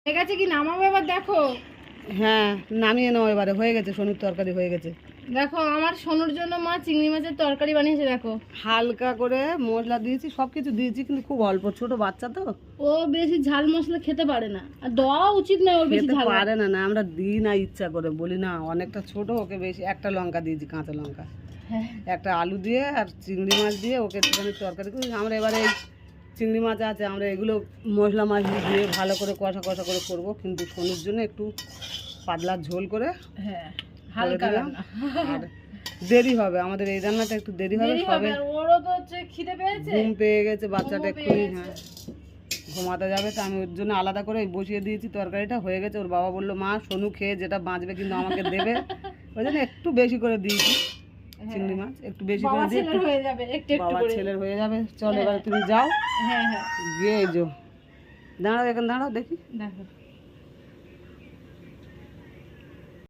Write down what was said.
ঠিক আছে কি নামাবো এবার দেখো। হ্যাঁ নামিয়ে নাও, এবারে হয়ে গেছে, সোনুর তরকারি হয়ে গেছে। দেখো আমার সোনুর জন্য মা চিংড়ি মাছের তরকারি বানিয়েছে। দেখো হালকা করে মশলা দিয়েছি, সব কিছু দিয়েছি, কিন্তু খুব অল্প, ছোট বাচ্চা তো ও বেশি ঝাল মশলা খেতে পারে না, আর দেওয়া উচিত না ওর বেশি খেতে ঝাল। পারে না, না আমরা দিই না ইচ্ছা করে, বলি না অনেকটা ছোট, ওকে বেশি একটা লঙ্কা দিয়েছি, কাঁচা লঙ্কা, হ্যাঁ একটা আলু দিয়ে আর চিংড়ি মাছ দিয়ে ওকে একটুখানি তরকারি করি। আমরা এবারে এই চিংড়ি মাছ আছে, আমরা এগুলো মশলা মাছ দিয়ে ভালো করে কষা কষা করে করবো, কিন্তু সোনুর জন্য একটু পাতলা ঝোল করে হ্যাঁ করে হালকা দিলাম। রান্না। আর দেরি হবে আমাদের এই রান্নাটা, একটু দেরি হবে, দেরি হবে, সবে আর ওরও তো হচ্ছে খিদে পেয়েছে। ঘুম পেয়ে গেছে বাচ্চাটা, ঘুমও পেয়ে এক্ষুনি গেছে। হ্যাঁ ঘুমাতে যাবে, তো আমি ওর জন্য আলাদা করে বসিয়ে দিয়েছি, তরকারিটা হয়ে গেছে। ওর বাবা বললো মা সোনু খেয়ে যেটা বাঁচবে কিন্তু আমাকে দেবে, ওই জন্য একটু বেশি করে দিয়েছি চিংড়ি মাছ, একটু বেশি বাবা করে দিয়ে ছেলের হয়ে যাবে একটু একটু বাবা করে। ছেলের হয়ে যাবে। চল এবারে তুমি যাও হ্যাঁ হ্যাঁ গিয়ে এই যো দাঁড়াও, এখন দাঁড়াও দেখি। দেখো